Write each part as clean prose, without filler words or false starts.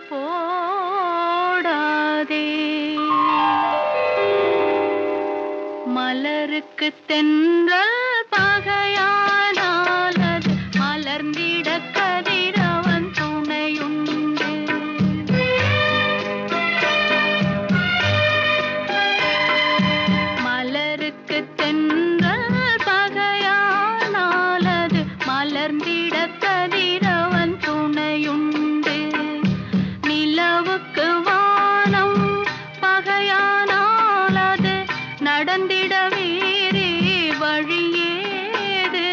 போடாதே. மலருக்கு தென்றல் பகையானால் அது மலர்ந்திட கதிரவன் துணையுண்டு. மலருக்கு தென்றல் பகையானால் அது மலர்ந்திட கதிரவன் துணையுண்டு. நிலவுக்கு வானம் பகையானால் அது நடந்திட வேறே வழியேது.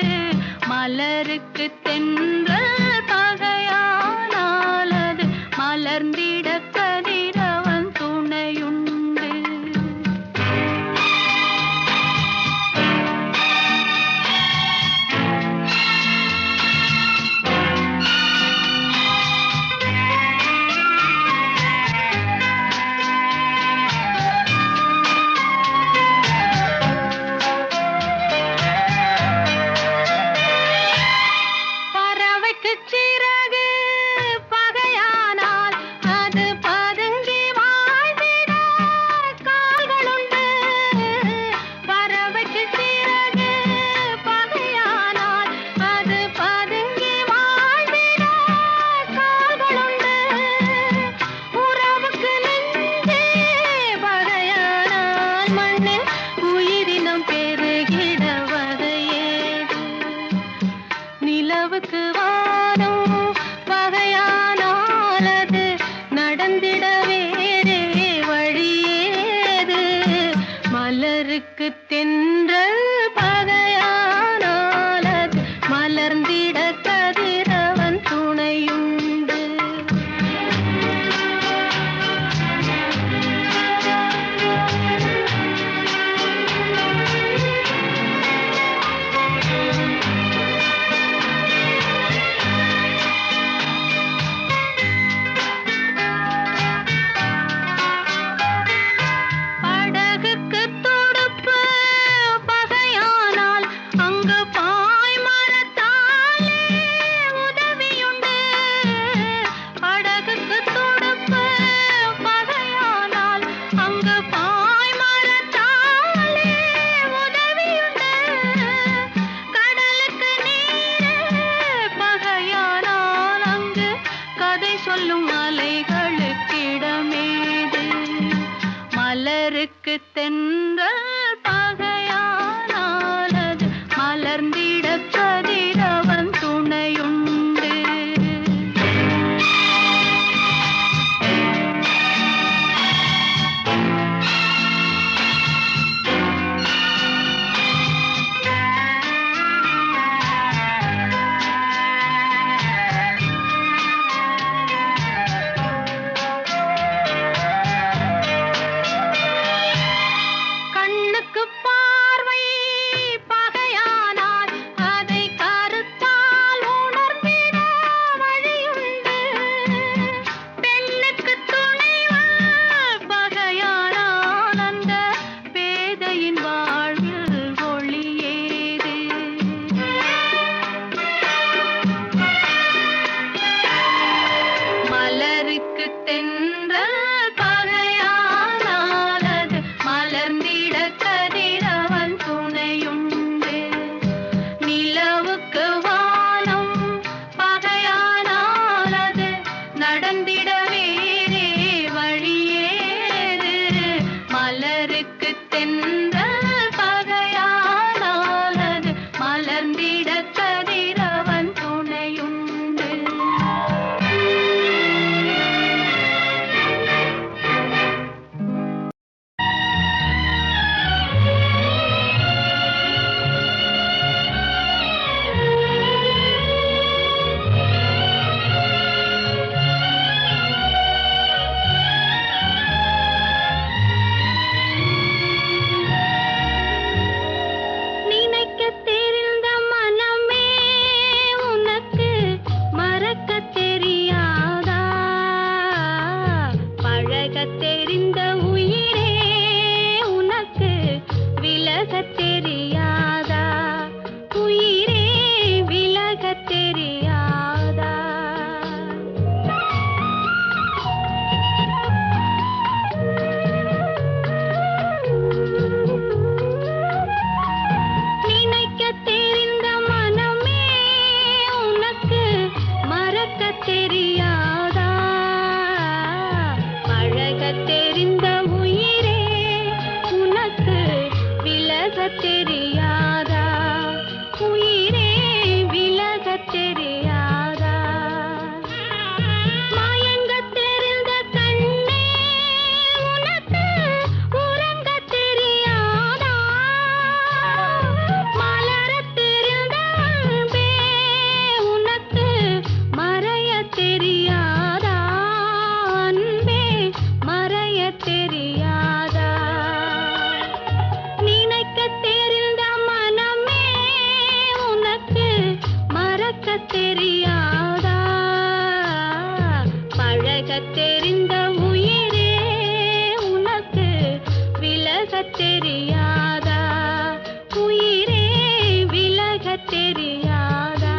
மலருக்கு தென்றல் பகையானால் அது மலர்ந்திட கதிரவன் துணையுண்டு. சிறகு பகையானால் அது பதுங்கி வாழ்ந்திட கால்களுண்டு. பறவைக்கு சிறகு பகையானால் அது பதுங்கி வாழ்ந்திட கால்களுண்டு. உறவுக்கு நெஞ்சே பகையானால் மண்ணில் உயிரினம் பெருகிட வகையேது. நிலவுக்கு பகையானால் அது நடந்திட வேறே வழியேது. மலருக்கு தென்றல் பகையானால் அது மலர்ந்திட கதிரவன் துணையுண்டு. சொல்லும் அலைகளுக்கிடமேது. மலருக்கு தென்றல் பகையானால் அது மலர்ந்திட கதிரவன் துணையுண்டு. மலருக்கு தென்றல் பகையானால் அது மலர்ந்திட கதிரவன் துணையுண்டு. நிலவுக்கு வானம் பகையானால் அது நடந்திட வேறே வழியேது. மலருக்கு தென்றல் பகையானால் அது மலர்ந்திட கதிரவன் துணையுண்டு. தெரிந்த உயிரே உனக்கு விலகத் தெரியாதா? உயிரே விலகத் தெரியாதா? விலகத் தெரிந்த உயிரே உனக்கு விலகத் தெரியாதா உயிரே விலகத் தெரியாதா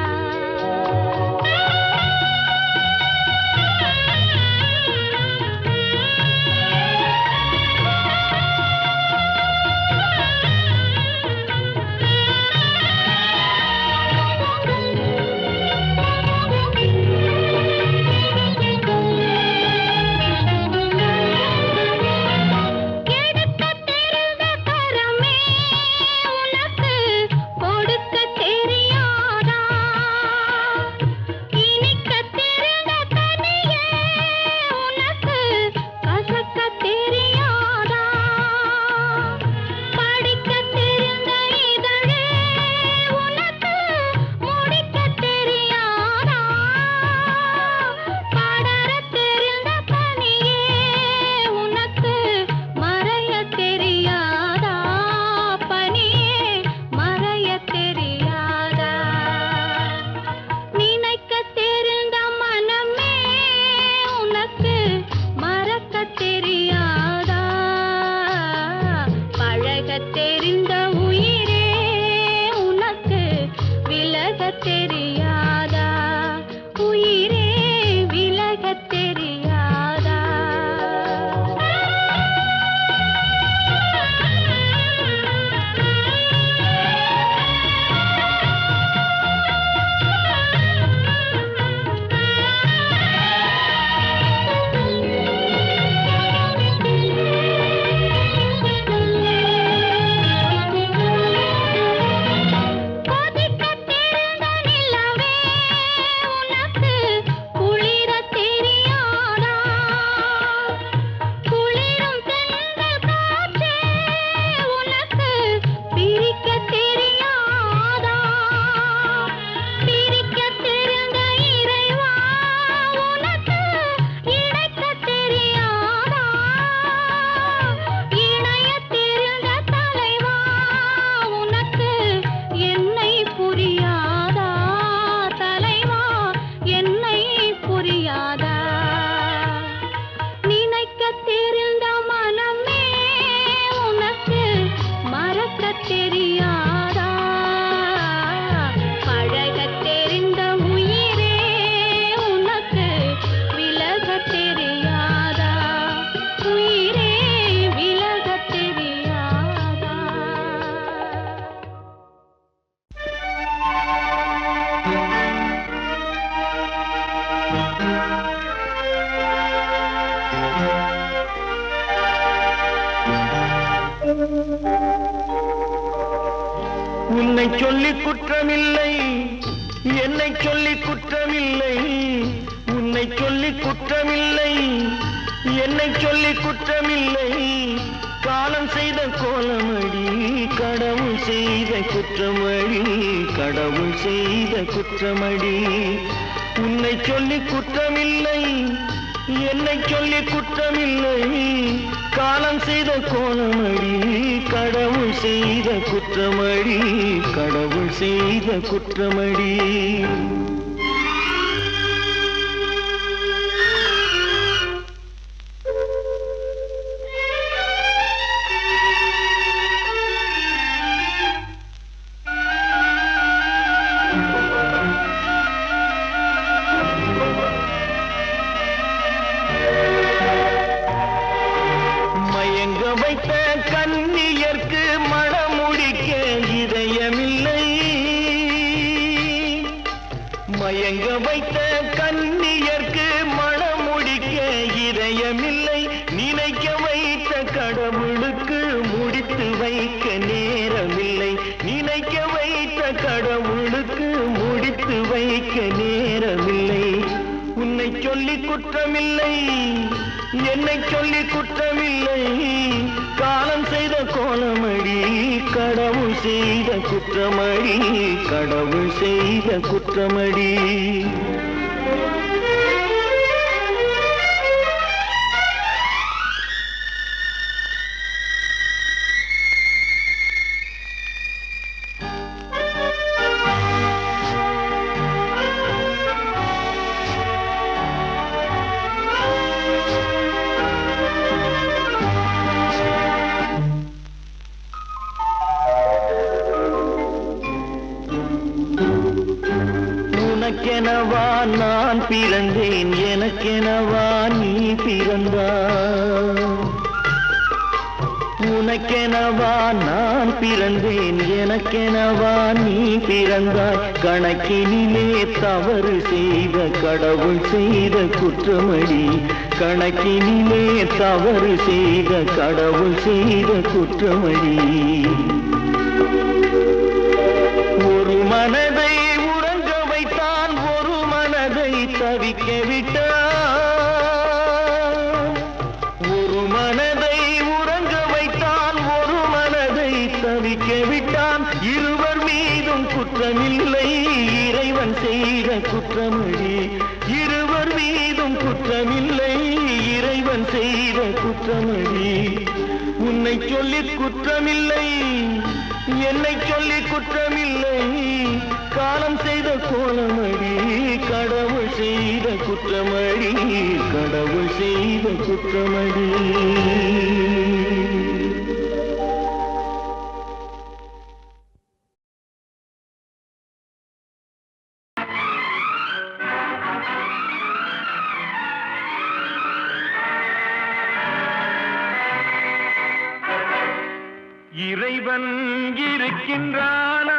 தெரிந்த உயிரே உனக்கு விலகத் தெரியாதா உயிரே விலகத் தெரியாதா தெரியாதா பழகத் தெரிந்த உயிரே உனக்கு விலகத் தெரியாதா உயிரே விலகத் தெரியாதா உன்னை சொல்லி குற்றமில்லை என்னை சொல்லி குற்றமில்லை உன்னை சொல்லி குற்றமில்லை என்னை சொல்லி குற்றமில்லை காலம் செய்த கோலமடி கடவுள் செய்த குற்றமடி கடவுள் செய்த குற்றமடி உன்னை சொல்லி குற்றமில்லை என்னை சொல்லி குற்றமில்லை காலம் செய்த கோலமடி கடவுள் செய்த குற்றமடி கடவுள் செய்த குற்றமடி வைத்த கன்னியர்க்கு மணமுடிக்க இதயமில்லை மயங்க வைத்த கன்னியர்க்கு மணமுடிக்க இதயமில்லை நினைக்க வைத்த கடவுளுக்கு முடித்து வைக்க நேரமில்லை நினைக்க வைத்த கடவுளுக்கு முடித்து வைக்க நேரமில்லை உன்னை சொல்லி குற்றமில்லை என்னை சொல்லி குற்றமில்லை காலம் செய்த கோலமடி கடவுள் செய்த குற்றமடி கடவுள் செய்த குற்றமடி பிறந்தேன் எனக்கெனவா நீ பிறந்தாய் உனக்கெனவா நான் பிறந்தேன் எனக்கெனவா நீ பிறந்தாய் கணக்கினிலே தவறு செய்த கடவுள் செய்த குற்றமடி கணக்கினிலே தவறு செய்த கடவுள் செய்த குற்றமடி ஒரு மனதை உறங்க வைத்தான் ஒரு மனதை தவிக்க விட்டான் ஒரு மனதை உறங்க வைத்தான் ஒரு மனதை தவிக்க விட்டான் இருவர் மீதும் குற்றமில்லை இறைவன் செய்த குற்றமடி இருவர் மீதும் குற்றமில்லை இறைவன் செய்த குற்றமடி உன்னை சொல்லி குற்றமில்லை என்னை சொல்லி குற்றமில்லை காலம் செய்த கோலமடி கடவுள் செய்த குற்றமடி கடவுள் செய்த குற்றமடி இறைவன் இருக்கின்றானா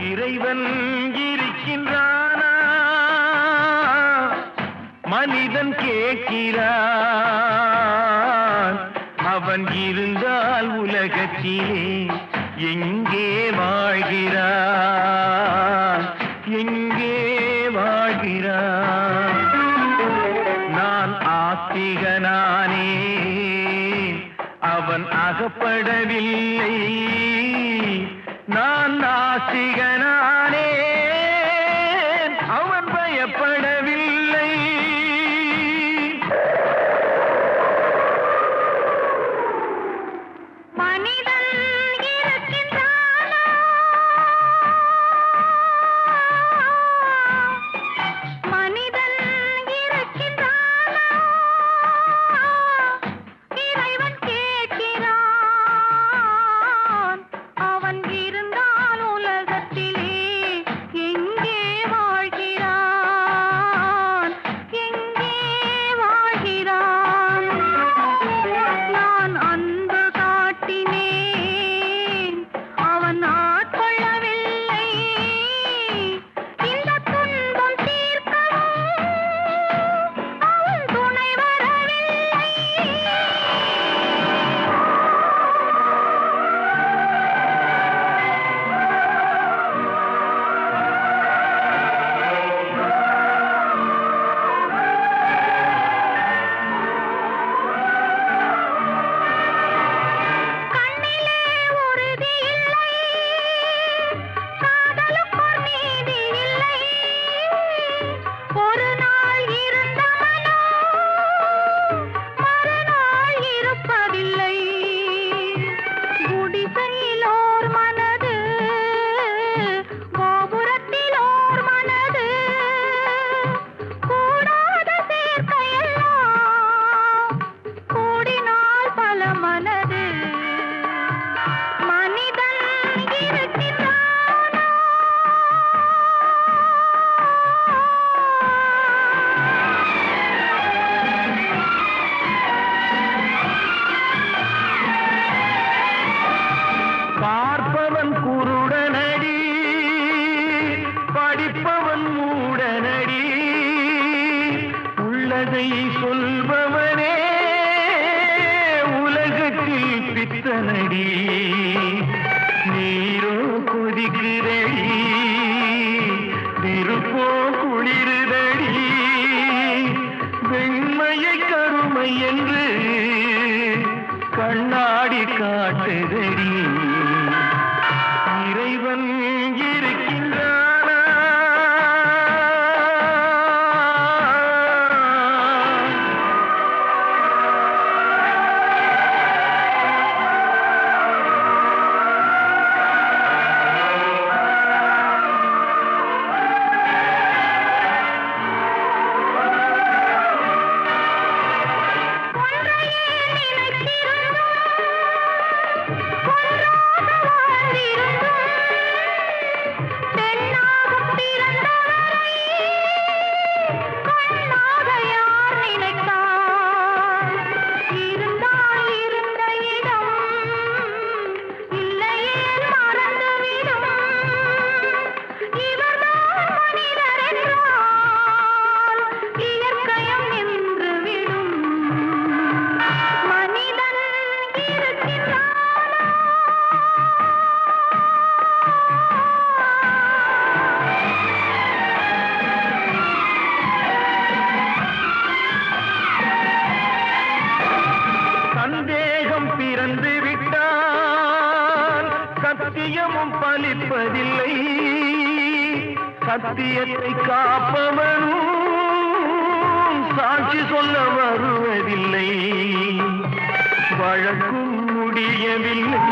இறைவன் இருக்கின்றானா மனிதன் கேட்கிறான் அவன் இருந்தால் உலகத்திலே எங்கே வாழ்கிறான் எங்கே வாழ்கிறான் நான் ஆத்திகனானே அவன் அகப்படவில்லை நான் நாஸ்திகனானே அவன் பயப்படவில்லை மனிதன் இருக்கின்றானா மனிதன் இருக்கின்றானா இறைவன் கேட்கிறான் அவன் இருந்தால் உலகத்திலே எங்கே வாழ்கிறான் எங்கே வாழ்கிறான் நான் அன்பு காட்டினேன் அவன் ஆட்கொள்ளவில்லை இந்த துன்பம் தீர்க்கவும் அவன் துணை வரவில்லை கண்ணிலே உறுதி இல்லை காதலுக்கோர் நீதி இல்லை ஒரு நாள் இருந்த மனம் மறுநாள் இருப்பதில்லை குடிசையிலோர் மனது கோபுரத்திலோர் மனது கூடாத சேர்க்கையெல்லாம் கூடினால் பல மனது மனிதன் இருக்கின்றானா பார்ப்பவன் குருடனடி படிப்பவன் மூடனடி உள்ளதை சொல்பவனே உலகத்தில் பித்தனடி நீரோ கொதிக்கிறடி நெருப்போ குளிருதடி வெண்மையை கருமை என்று கண்ணாடி காட்டுதடி இறைவன் இருக்கின்றானா ஒன்றையே நினைத்திருந்தோம் ஒன்றை சத்தியத்தை காப்பவனும் சாட்சி சொல்ல வருவதில்லை. வழக்கும் முடியவில்லை,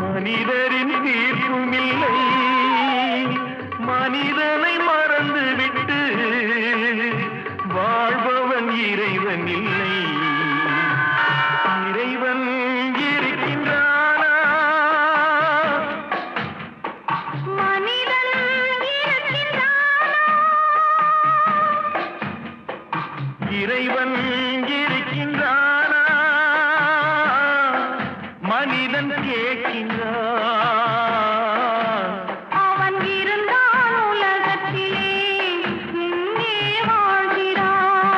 மனிதரின் தீர்ப்பும் இல்லை. மனிதனை மறந்துவிட்டு வாழ்பவன் இறைவன் இல்லை. இறைவன் இருக்கின்றானா? மனிதன் இருக்கின்றானா? இறைவன் இருக்கின்றானா? மனிதன் கேட்கின்றான். அவன் இருந்தான் உலகத்திலே, எங்கே வாழ்கிறான்?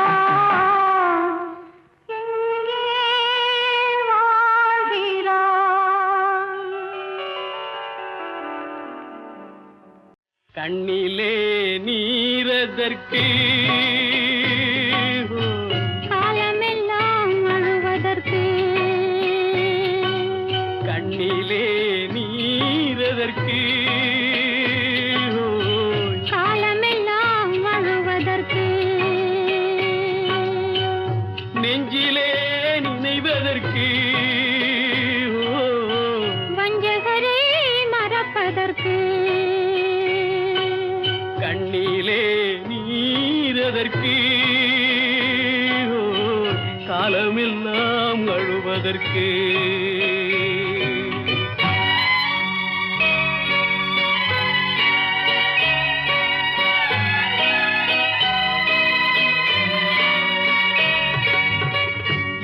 எங்கே வாழ்கிறான்? கண்ணிலே நீரதற்கு காலமெல்லாம் அழுவதற்கு, கண்ணிலே நீரதற்கு காலமெல்லாம் அழுவதற்கு, நெஞ்சிலே நினைவதற்கு வஞ்சகரே மறப்பதற்கு, கண்ணிலே நீரதற்கு காலமெல்லாம் அழுவதற்கு.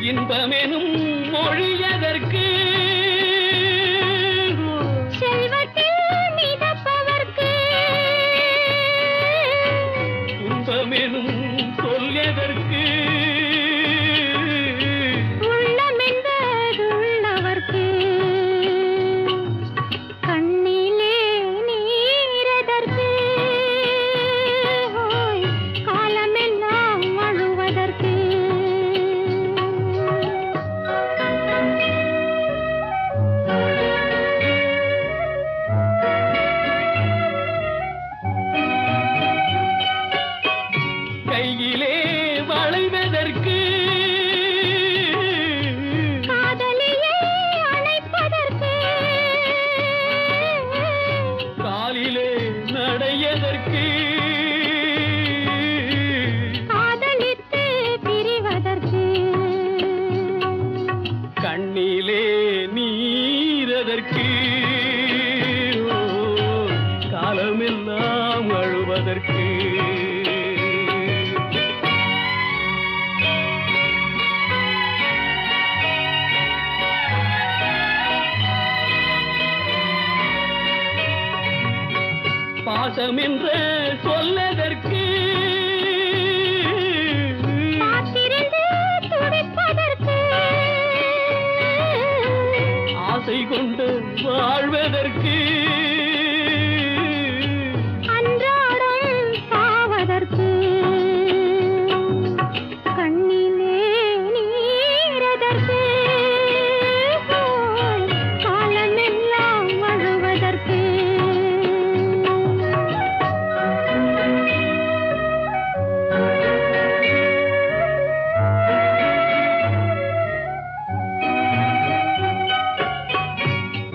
இன்பமெனும் மொழியதற்கு செல்வத்தில் மிதப்பவர்க்கு, துன்பமெனும் சொல்யதற்கு உள்ளமென்பதுள்ளவர்க்கு, கண்ணிலே நீரதற்கு, காலமெல்லாம் அழுவதற்கு. கையிலே வளைவதற்கு காதலியை அணைப்பதற்கு, காலிலே நடையதற்கு காதலித்து பிரிவதற்கு, கண்ணிலே நீரதற்கு காலமெல்லாம் அழுவதற்கு. பாசம் என்ற சொல்லதற்கு காத்திருந்து துடிப்பதற்கு, ஆசை கொண்டு வாழ்வதற்கு, அன்றாடம் சாவதற்கு, கண்ணிலே நீரதற்கு, காலமெல்லாம் அழுவதற்கு.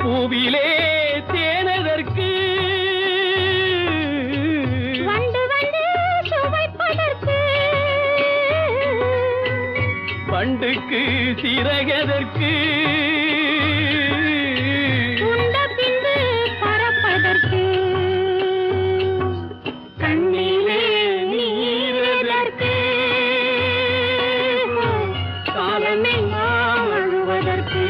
பூவிலே தேனதற்கு வண்டு வந்து சுவைப்பதற்கு, பண்டுக்கு சிறகதற்கு, உண்ட பின்பு பறப்பதற்கு, கண்ணிலே நீரதற்கு, காலமெல்லாம் அழுவதற்கு.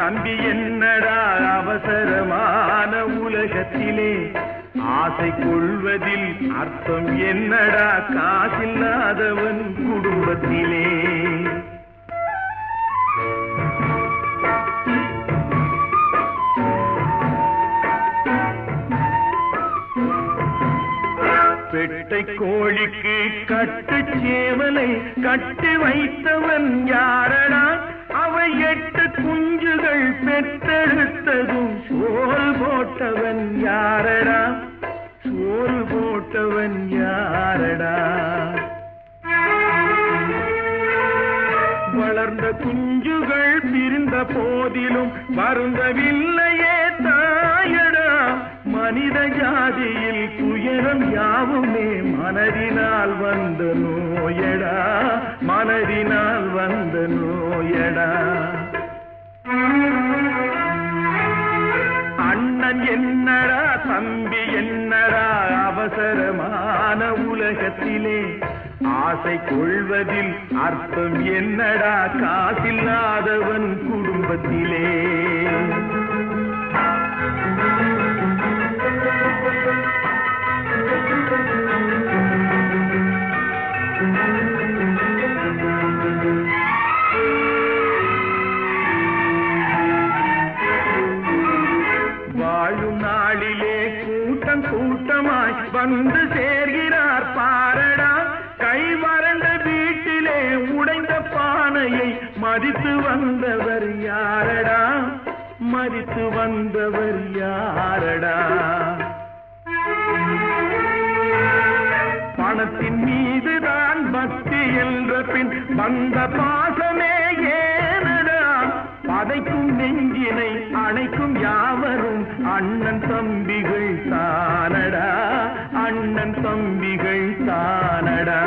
தம்பி என்னடா அவசரமான உலகத்திலே ஆசை கொள்வதில் அர்த்தம் என்னடா காசில்லாதவன் குடும்பத்திலே பெட்டை கோழிக்கு கட்டு சேவலை கட்டி வைத்தவன் யாரடா அவை 8 குஞ்சுகள் பெற்றெடுத்ததும் சோல் போட்டவன் யாரடா சோல் போட்டவன் யாரடா வளர்ந்த குஞ்சுகள் பிரிந்த போதிலும் வருந்தவில்லையே தாயடா மனித ஜாதியில் துயரம் யாவுமே மனதினால் வந்த நோயடா மனதினால் வந்த நோயடா அண்ணன் என்னடா தம்பி என்னடா அவசரமான உலகத்திலே ஆசை கொள்வதில் அர்த்தம் என்னடா காசில்லாதவன் குடும்பத்திலே வாழும் நாளிலே கூட்டம் கூட்டமாய் வந்து சேர்கிறார் பாரடா கை வறண்ட வீட்டிலே உடைந்த பானையை மதித்து வந்தவர் யாரடா மதித்து வந்தவர் யாரடா பணத்தின் மீதுதான் பக்தி என்ற பின் வந்த பாசமே ஏனடா பதைக்கும் நெஞ்சினை அணைக்கும் யாவரும் அண்ணன் தம்பிகள் தானடா அண்ணன் தம்பிகள் தானடா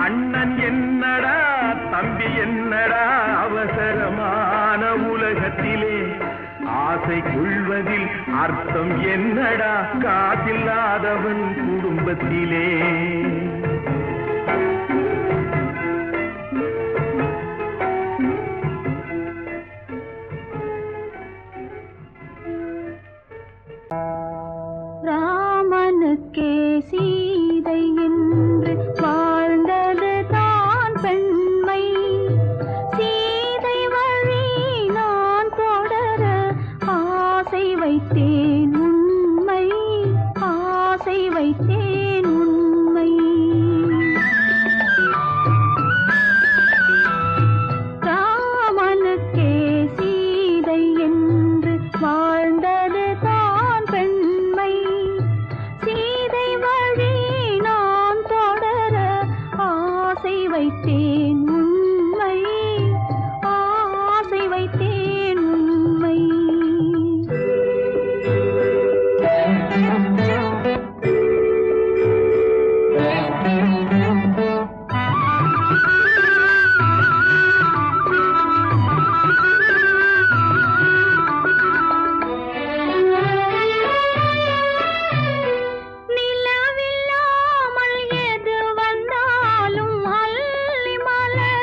அண்ணன் என்னடா தம்பி என்னடா அவசரமான உலகத்திலே ஆசை கொள்வதில் அர்த்தம் என்னடா காசில்லாதவன் குடும்பத்திலே ராமனுக்கே சீதை என்று வாழ்ந்தது தான் பெண்மை சீதை வழி நான் தொடர ஆசை வைத்தேன் உண்மை ஆசை வைத்தேன் உண்மை ராமனுக்கே சீதை என்று வாழ்ந்தது தான் பெண்மை சீதை வழி நான் தொடர ஆசை வைத்தேன் உண்மை ஆசை வைத்தேன் உண்மை நிலவில்லாமல் எது வந்தாலும் அள்ளி மலர்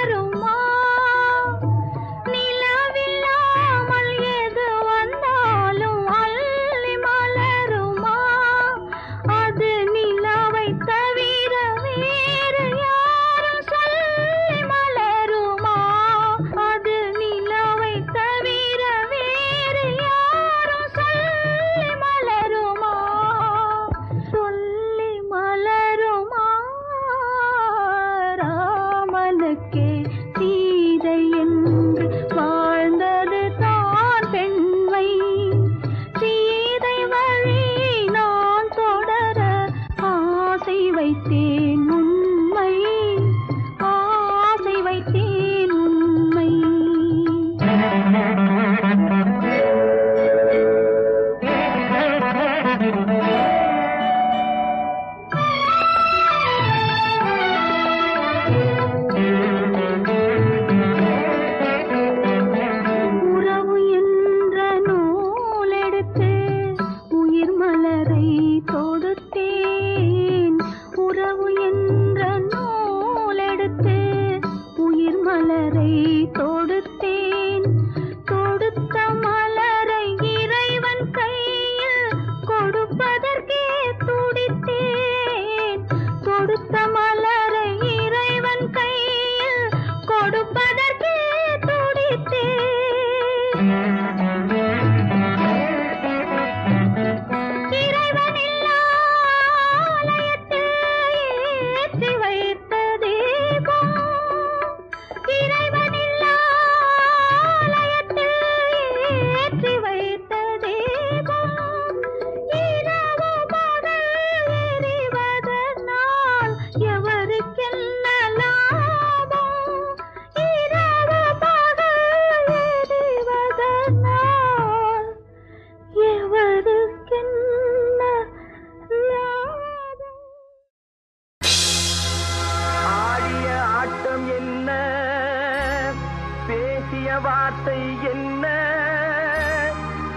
வார்த்தை என்ன,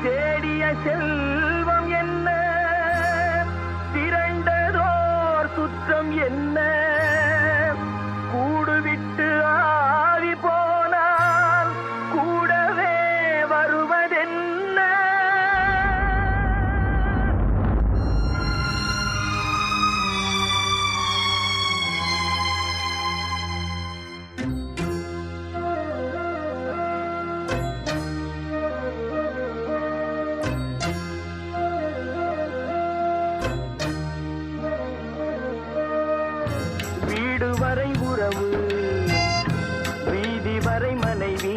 தேடிய செல்வம் என்ன, திரண்டதோர் சுற்றம் என்ன, கூடுவிட்டு ஆவி போனால் கூடவே வருவதென்ன. வீடு வரை உறவு, வீதி வரை மனைவி,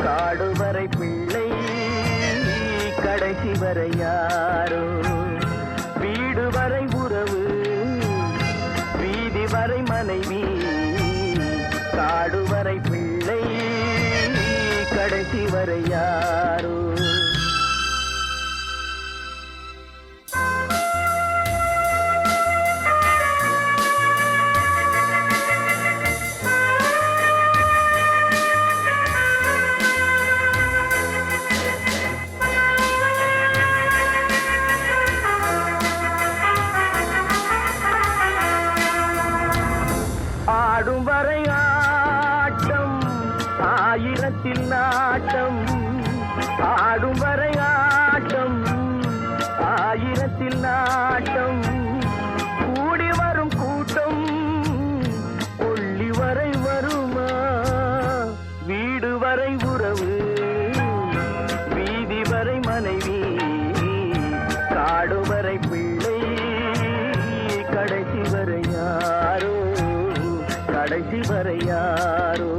காடு வரை பிள்ளை, கடைசி வரை யாரோ. வீடு வரை உறவு, வீதி வரை மனைவி, காடு வரை பிள்ளை, கடைசி வரை யாரோ. ஆடும் வரை ஆட்டம், ஆயிரத்தில் நாட்டம், ஆடும் வரை ஆட்டம், ஆயிரத்தில் நாட்டம், கூடி வரும் கூட்டம் கொள்ளி வரை வருமா. வீடு வரை உறவு, வீதி வரை மனைவி, காடு வரை பிள்ளை, கடைசி வரை யாரோ, கடைசி வரை யாரோ.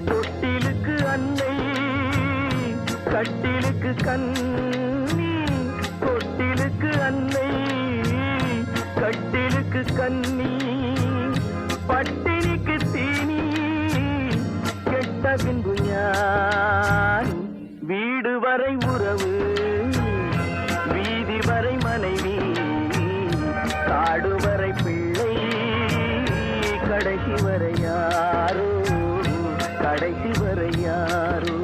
தொட்டிலுக்கு அன்னை, கட்டிலுக்கு கண்ணி, தொட்டிலுக்கு அன்னை, கட்டிலுக்கு கண்ணி, பட்டினிக்கு தீனி, கெட்ட பின்பு ஞானி. வீடு வரை உறவு, வீதி வரை மனைவி, காடு வரை பிள்ளை, கடைசி வரை யாரோ, கடைசி வரை யாரோ.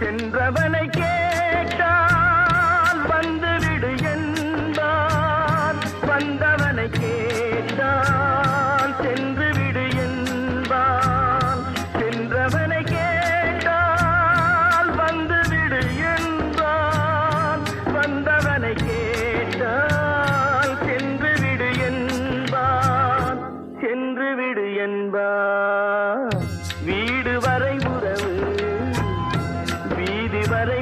சென்றவனை கேட்டால் வந்துவிடு என்பான், வந்தவனை கேட்டால் சென்று விடு என்பான். சென்றவனை கேட்டால் வந்துவிடு என்பான், வந்தவனை கேட்டால் சென்று விடு என்பான், சென்று விடு என்பான். வீடு வரை உறவு, வீதி வரை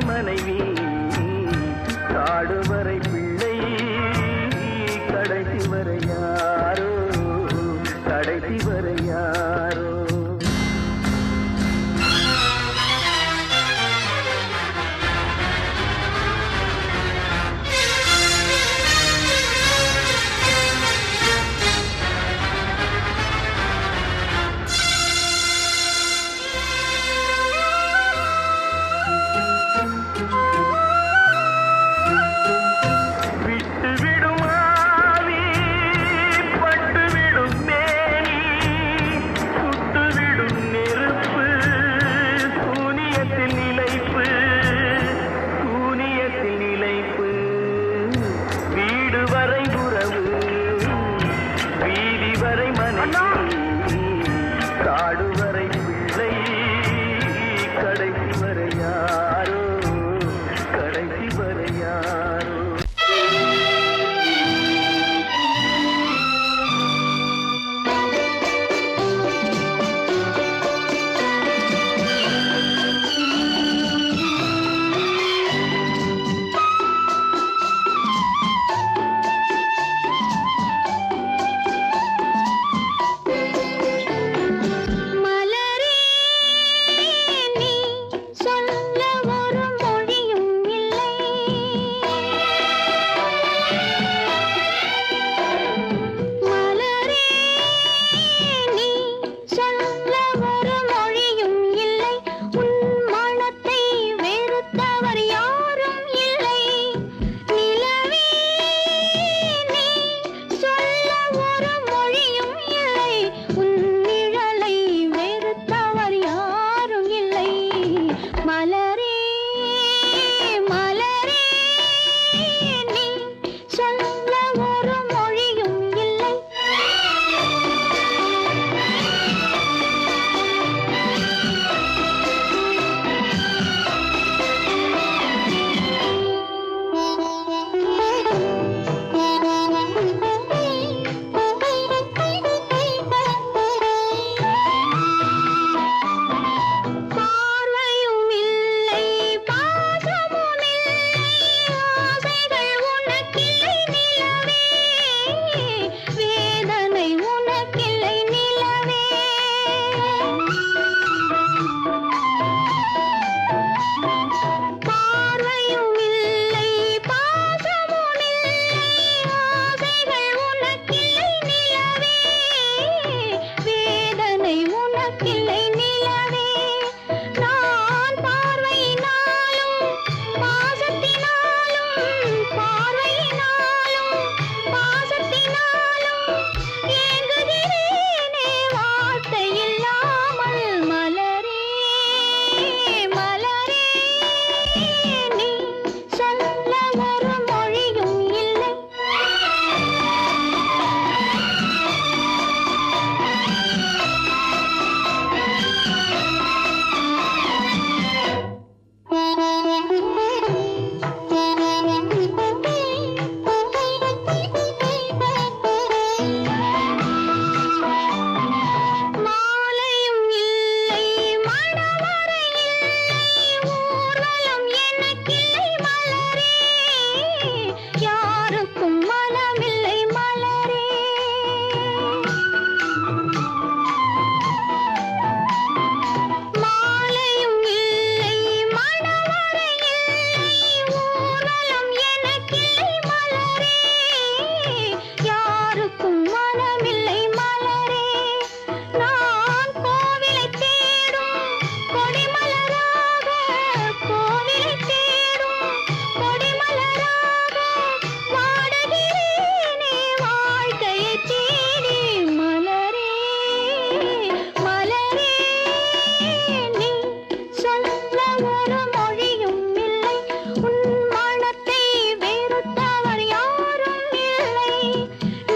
ஒரு மொழியும் இல்லை உன் மனத்தை வெறுத்தவர் யாரும் இல்லை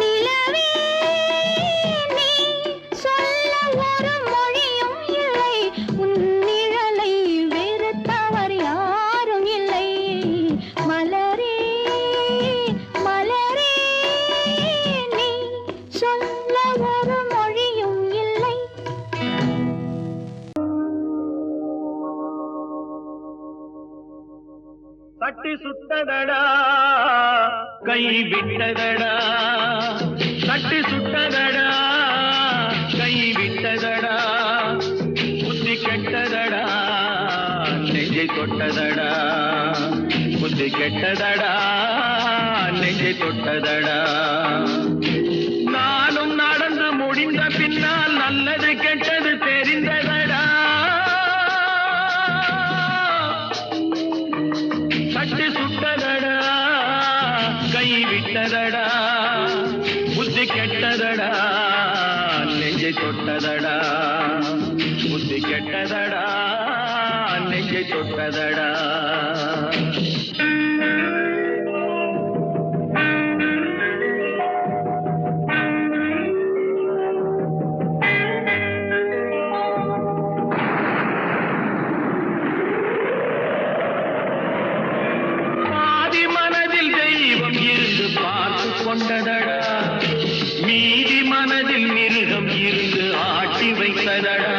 நிலவே நீ சொல்ல ஒரு மொழியும் இல்லை உன் நிழலை வெறுத்தவர் யாரும் இல்லை மலரே மலரே நீ சொல்ல ஒரு மொழியும் இல்லை தட்டி சுட்டதடா கை விட்டதடா தட்டி சுட்டதடா கை விட்டதடா புத்தி கெட்டதடா நெஞ்சை தொட்டதடா புத்தி கெட்டதடா நெஞ்சை தொட்டதடா நானும் நடந்து முடிந்த பின்னால் நல்லது கெட்டது தெரிந்ததடா தட்டி சுட்டதடா கை விட்டதடா புத்தி கெட்டதடா நெஞ்சை தொட்டதடா புத்தி கெட்டதடா நெஞ்சை தொட்டதடா கொண்டதடா மீதி மனதில் மிருகம் இருந்து ஆட்டி வைத்ததடா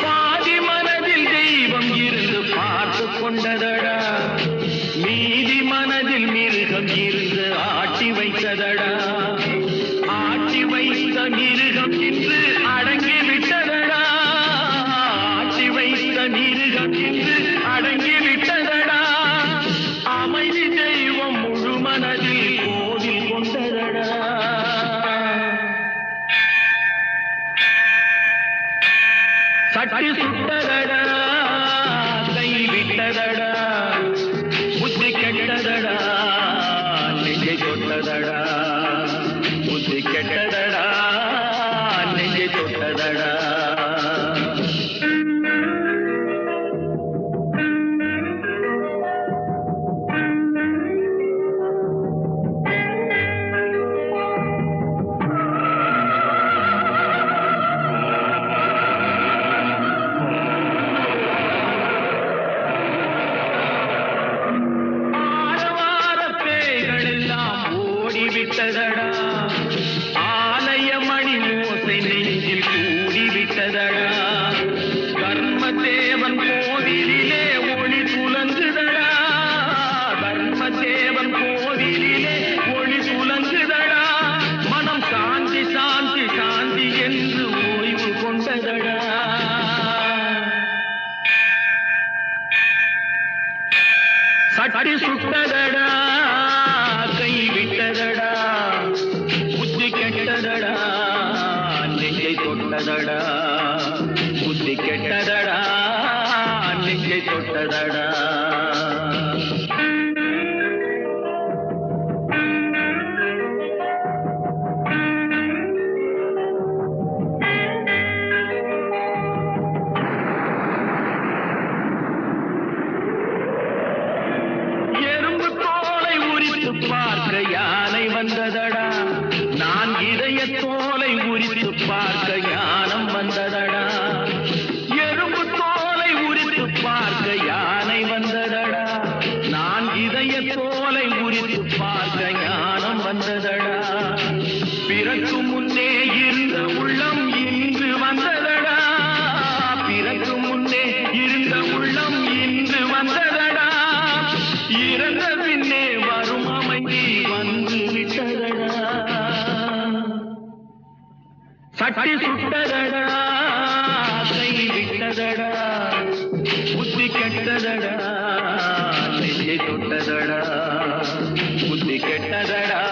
பாதி மனதில் தெய்வம் இருந்து பார்த்து கொண்டதடா மீதி மனதில் மிருகம் இருந்து ஆட்டி வைத்ததடா ஆட்டி வைத்த மிருகம் இன்று அடங்கி விட்டதடா ஆட்டி வைத்த மிருகம் இன்று அடங்கி விட்டதடா அமைதி தெய்வம் முழு மனதில் தட்டி சுட்டதடா கை விட்டதடா புத்தி கெட்டதடா நெஞ்சை தொட்டதடா புத்தி கெட்டதடா நெஞ்சை தொட்டதடா விட்டதடா ஆலய மணி ஓசை நெஞ்சில் கூடி விட்டதடா தர்மதேவன் கோவிலிலே ஒளி துலங்குதடா தர்மதேவன் கோவிலிலே ஒளி துலங்குதடா மனம் சாந்தி சாந்தி சாந்தி என்று ஓய்வு கொண்டதடா சட்டி சுட்டதடா கை விட்டதடா புத்தி கெட்டதடா நெஞ்சை தொட்டதடா புத்தி கெட்டதடா நெஞ்சை தொட்டதடா பார்க்க யானை வந்ததடா நான் இதய தோலை உரித்து பார்க்க ஞானம் வந்ததடா எறும்பு தோலை உரித்து பார்க்க யானை வந்ததடா நான் இதய தோலை உரித்து பார்க்க ஞானம் வந்ததடா பிறக்கு முன்னே இருந்த உள்ளம் இன்று வந்ததடா பிறக்கு முன்னே இருந்த உள்ளம் இன்று வந்ததடா இறந்த பின்னே வரும் அமைதி வந்து விட்டதடா சட்டி சுட்டதடா கை விட்டதடா புத்தி கெட்டதடா நெஞ்சை தொட்டதடா புத்தி கெட்டதடா